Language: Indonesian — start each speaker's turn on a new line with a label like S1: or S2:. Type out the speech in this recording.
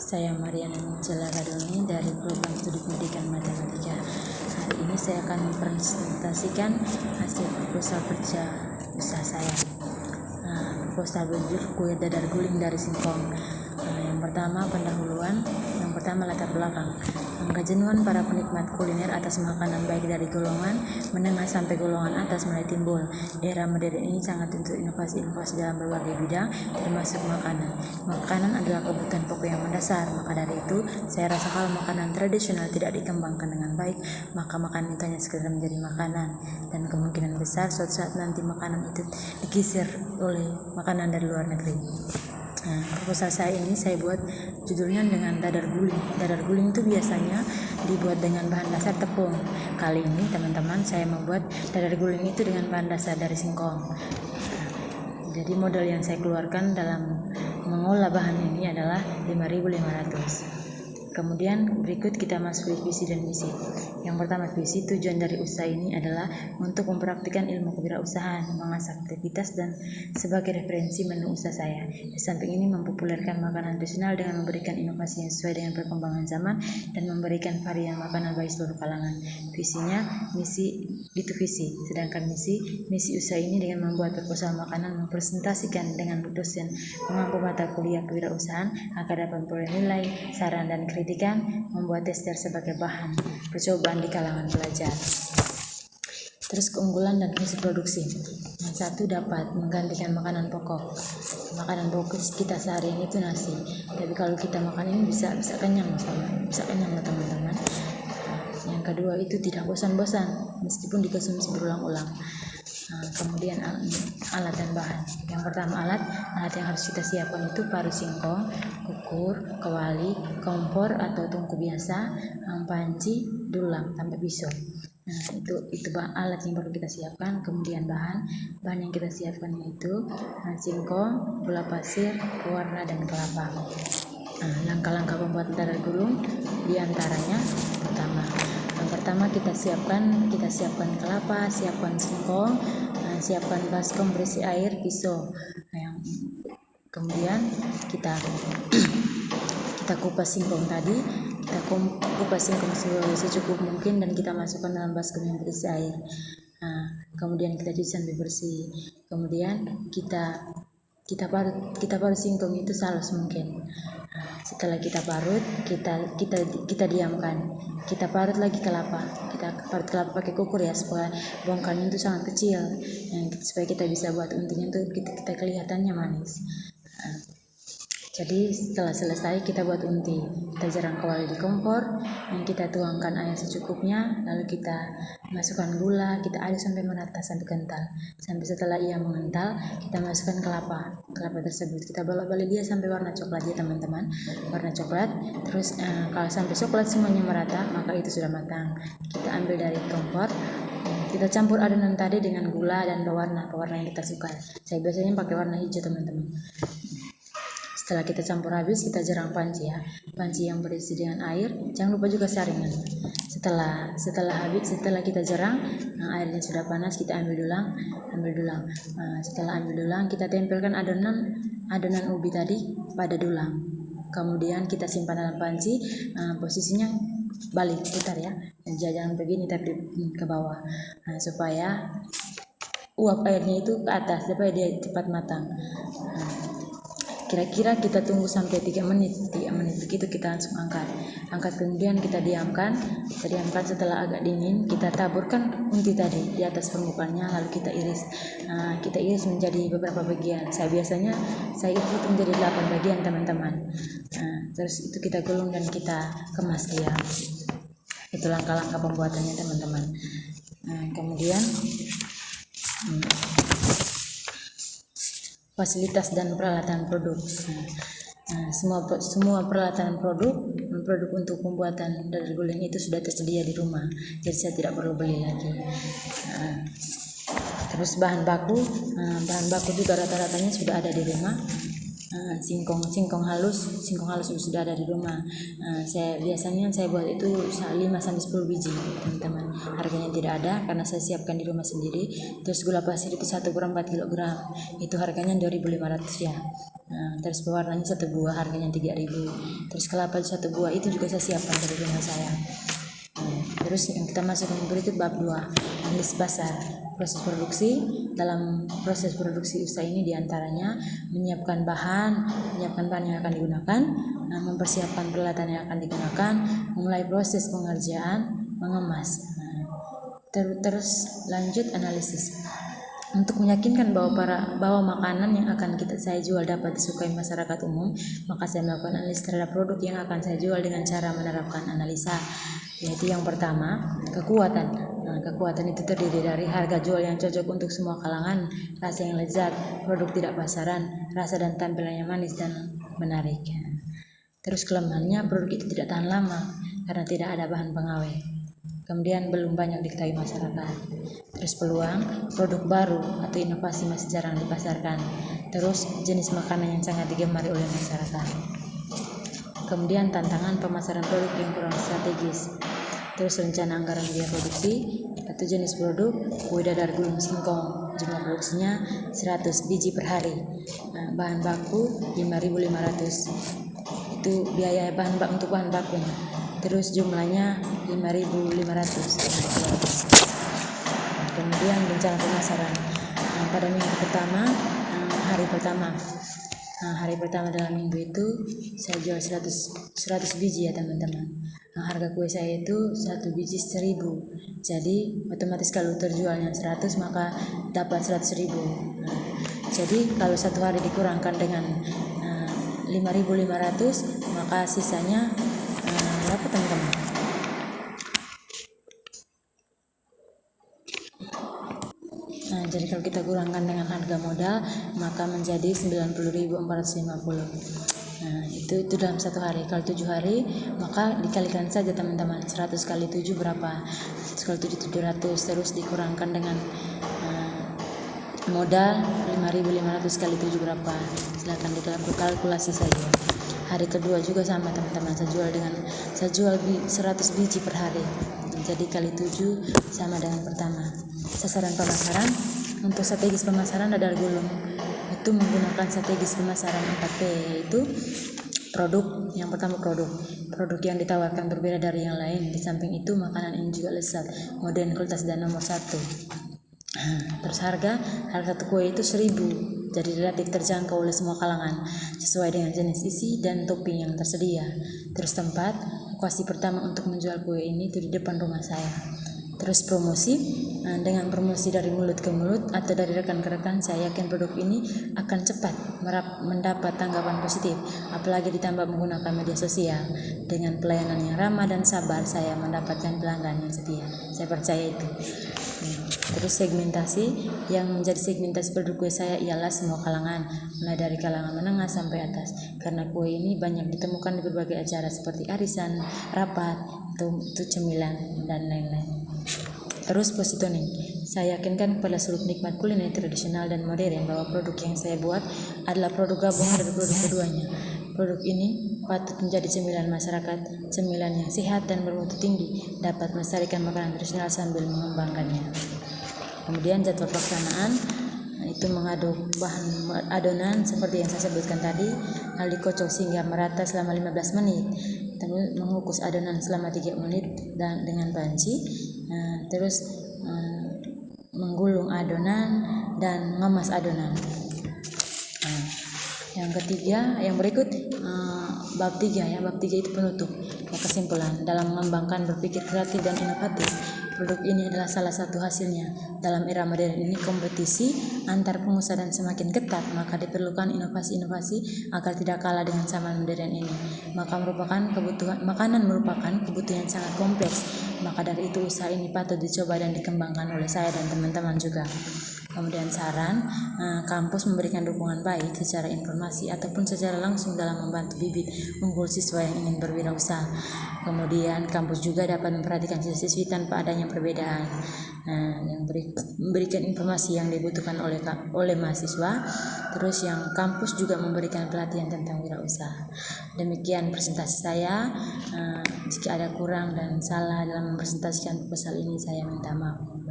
S1: Saya Mariana Mujala Radoni dari Program Studi Pendidikan Matematika. Hari ini saya akan mempresentasikan hasil proposal kerja usaha saya. Proposal berjudul Kue Dadar Guling dari Singkong. Yang pertama pendahuluan, yang pertama latar belakang. Kejenuhan para penikmat kuliner atas makanan baik dari golongan menengah sampai golongan atas mulai timbul. Era modern ini sangat untuk inovasi-inovasi dalam berbagai bidang, termasuk makanan. Makanan adalah kebutuhan pokok yang mendasar, maka dari itu saya rasa kalau makanan tradisional tidak dikembangkan dengan baik, maka makanan itu hanya sekedar menjadi makanan, dan kemungkinan besar suatu saat nanti makanan itu digeser oleh makanan dari luar negeri. Proposal saya ini saya buat judulnya dengan dadar guling. Dadar guling itu biasanya dibuat dengan bahan dasar tepung. Kali ini teman-teman saya membuat dadar guling itu dengan bahan dasar dari singkong. Jadi modal yang saya keluarkan dalam mengolah bahan ini adalah 5.500. Kemudian berikut kita masuk visi dan misi. Yang pertama, visi tujuan dari usaha ini adalah untuk mempraktikkan ilmu kewirausahaan, mengasah aktivitas dan sebagai referensi menu usaha saya. Di samping ini mempopulerkan makanan tradisional dengan memberikan inovasi yang sesuai dengan perkembangan zaman dan memberikan varian makanan bagi seluruh kalangan. Visinya, misi itu visi. Sedangkan misi usaha ini dengan membuat proposal makanan mempresentasikan dengan dosen mengampu mata kuliah kewirausahaan agar dapat memperoleh nilai, saran dan kritikan, membuat tester sebagai bahan percobaan di kalangan pelajar. Terus keunggulan dan fungsi produksi. Yang satu, dapat menggantikan makanan pokok. Makanan pokok kita sehari-hari itu nasi. Tapi kalau kita makan ini bisa kenyang loh teman-teman. Yang kedua itu tidak bosan-bosan meskipun dikonsumsi berulang-ulang. Kemudian alat dan bahan. Yang pertama alat yang harus kita siapkan itu paru singkong, ukur, kewali, kompor atau tungku biasa, panci, dulang, sampai pisau. Itu alat yang perlu kita siapkan. Kemudian bahan yang kita siapkan yaitu singkong, gula pasir, pewarna dan kelapa. Langkah-langkah pembuatan dadar gulung diantaranya yang pertama kita siapkan kelapa, siapkan singkong, siapkan baskom berisi air, pisau. Kemudian kita kupas singkong tadi, kita kupas singkong secukup mungkin dan kita masukkan dalam baskom yang berisi air. Kemudian kita cuci sampai bersih. Kemudian kita parut singkong itu salus mungkin. Setelah kita parut, kita diamkan. Kita parut lagi kelapa. Kita parut kelapa pakai kukur ya, supaya bongkarnya itu sangat kecil, supaya kita bisa buat untinya itu kita kelihatannya manis. Jadi setelah selesai kita buat unti, kita jarang kewali di kompor, yang kita tuangkan air secukupnya, lalu kita masukkan gula, kita aduk sampai merata, sampai kental. Sampai setelah ia mengental, kita masukkan kelapa tersebut, kita bolak-balik dia sampai warna coklat ya teman-teman, warna coklat. Terus kalau sampai coklat semuanya merata, maka itu sudah matang. Kita ambil dari kompor, kita campur adonan tadi dengan gula dan pewarna yang kita suka. Saya biasanya pakai warna hijau teman-teman. Setelah kita campur habis, kita jarang panci ya. Panci yang berisi dengan air, jangan lupa juga saringan. Setelah kita jarang, airnya sudah panas, kita ambil dulang. Setelah ambil dulang, kita tempelkan adonan ubi tadi pada dulang. Kemudian kita simpan dalam panci, posisinya balik putar ya. Jangan begini tapi ke bawah, supaya uap airnya itu ke atas, supaya dia cepat matang. Kira-kira kita tunggu sampai 3 menit begitu kita langsung angkat. Kemudian kita diamkan. Setelah agak dingin, kita taburkan unti tadi di atas permukaannya, lalu kita iris menjadi beberapa bagian. Saya iris itu menjadi 8 bagian teman-teman. Terus itu kita gulung dan kita kemas dia. Itu langkah-langkah pembuatannya teman-teman. Kemudian fasilitas dan peralatan produk. Semua peralatan produk untuk pembuatan dadar guling itu sudah tersedia di rumah, jadi saya tidak perlu beli lagi. Terus bahan baku juga rata-ratanya sudah ada di rumah. singkong halus sudah ada di rumah. Saya biasanya buat itu 5-10 biji teman-teman. Harganya tidak ada karena saya siapkan di rumah sendiri. Terus gula pasir itu 1 per 4 kg, itu harganya 2.500 ya. Terus pewarnanya 1 buah harganya 3.000. Terus kelapa 1 buah itu juga saya siapkan dari rumah saya. Terus yang kita masukkan berikut bab 2, analis pasar. Proses produksi. Dalam proses produksi usaha ini diantaranya menyiapkan bahan yang akan digunakan, mempersiapkan peralatan yang akan digunakan, memulai proses pengerjaan, mengemas. Terus lanjut analisis. Untuk meyakinkan bahwa makanan yang akan saya jual dapat disukai masyarakat umum, maka saya melakukan analisis terhadap produk yang akan saya jual dengan cara menerapkan analisa. Yaitu yang pertama, kekuatan. Kekuatan itu terdiri dari harga jual yang cocok untuk semua kalangan, rasa yang lezat, produk tidak pasaran, rasa dan tampilannya manis dan menarik. Terus kelemahannya, produk itu tidak tahan lama karena tidak ada bahan pengawet. Kemudian belum banyak diketahui masyarakat. Terus peluang, produk baru atau inovasi masih jarang dipasarkan. Terus jenis makanan yang sangat digemari oleh masyarakat. Kemudian tantangan pemasaran produk yang kurang strategis. Terus rencana anggaran biaya produksi, atau jenis produk kue dadar gulung singkong, jumlah produksinya 100 biji per hari. Bahan baku 5.500, itu biaya untuk bahan bakunya. Terus jumlahnya 5.500. Kemudian rencana pemasaran. Pada minggu pertama, hari pertama dalam minggu itu saya jual 100 biji ya teman-teman. Harga kue saya itu 1 biji 1.000. Jadi otomatis kalau terjualnya 100 maka dapat 100.000. Jadi kalau 1 hari dikurangkan dengan 5.500 maka sisanya berapa teman-teman? Jadi kalau kita kurangkan dengan harga modal maka menjadi 90.450. Itu dalam 1 hari. Kalau 7 hari maka dikalikan saja teman-teman. 100 kali 7 berapa? 100 kali 7 700. Terus dikurangkan dengan modal 5.500 kali 7 berapa? Silakan dikalkulasi saja. Hari kedua juga sama teman-teman. Saya jual 100 biji per hari. Jadi kali 7 sama dengan pertama. Sasaran pemasaran. Untuk strategis pemasaran dadar gulung itu menggunakan strategis pemasaran 4P, yaitu produk. Yang pertama produk yang ditawarkan berbeda dari yang lain. Di samping itu makanan ini juga lezat, modern, kualitas dan nomor 1. Terus harga 1 kue itu 1.000, jadi relatif terjangkau oleh semua kalangan sesuai dengan jenis isi dan topping yang tersedia. Terus tempat lokasi pertama untuk menjual kue ini itu di depan rumah saya. Terus promosi, dengan promosi dari mulut ke mulut atau dari rekan ke rekan, saya yakin produk ini akan cepat mendapat tanggapan positif, apalagi ditambah menggunakan media sosial. Dengan pelayanan yang ramah dan sabar, saya mendapatkan pelanggan yang setia. Saya percaya itu. Terus segmentasi, yang menjadi segmentasi produk kue saya ialah semua kalangan, mulai dari kalangan menengah sampai atas, karena kue ini banyak ditemukan di berbagai acara seperti arisan, rapat, atau cemilan dan lain-lain. Terus positioning, saya yakinkan kepada seluruh penikmat kuliner tradisional dan modern bahwa produk yang saya buat adalah produk gabungan dari produk keduanya. Produk ini patut menjadi cemilan masyarakat, cemilan yang sehat dan bermutu tinggi, dapat melestarikan makanan tradisional sambil mengembangkannya. Kemudian jadwal pelaksanaan, itu mengaduk bahan adonan seperti yang saya sebutkan tadi, lalu dikocok sehingga merata selama 15 menit. Terus mengukus adonan selama 3 menit dengan panci. Terus menggulung adonan dan mengemas adonan. Yang ketiga, yang berikut bab 3 ya. Bab 3 itu penutup. Kesimpulan, dalam mengembangkan berpikir kreatif dan inovatif, produk ini adalah salah satu hasilnya. Dalam era modern ini kompetisi antar pengusaha dan semakin ketat, maka diperlukan inovasi-inovasi agar tidak kalah dengan zaman modern ini. Makanan merupakan kebutuhan yang sangat kompleks. Maka dari itu usaha ini patut dicoba dan dikembangkan oleh saya dan teman-teman juga. Kemudian saran, kampus memberikan dukungan baik secara informasi ataupun secara langsung dalam membantu bibit unggul siswa yang ingin berwirausaha. Kemudian kampus juga dapat memperhatikan siswa-siswi tanpa adanya perbedaan. yang memberikan informasi yang dibutuhkan oleh mahasiswa. Terus yang kampus juga memberikan pelatihan tentang wirausaha. Demikian presentasi saya. Jika ada kurang dan salah dalam mempresentasikan proposal ini, saya minta maaf.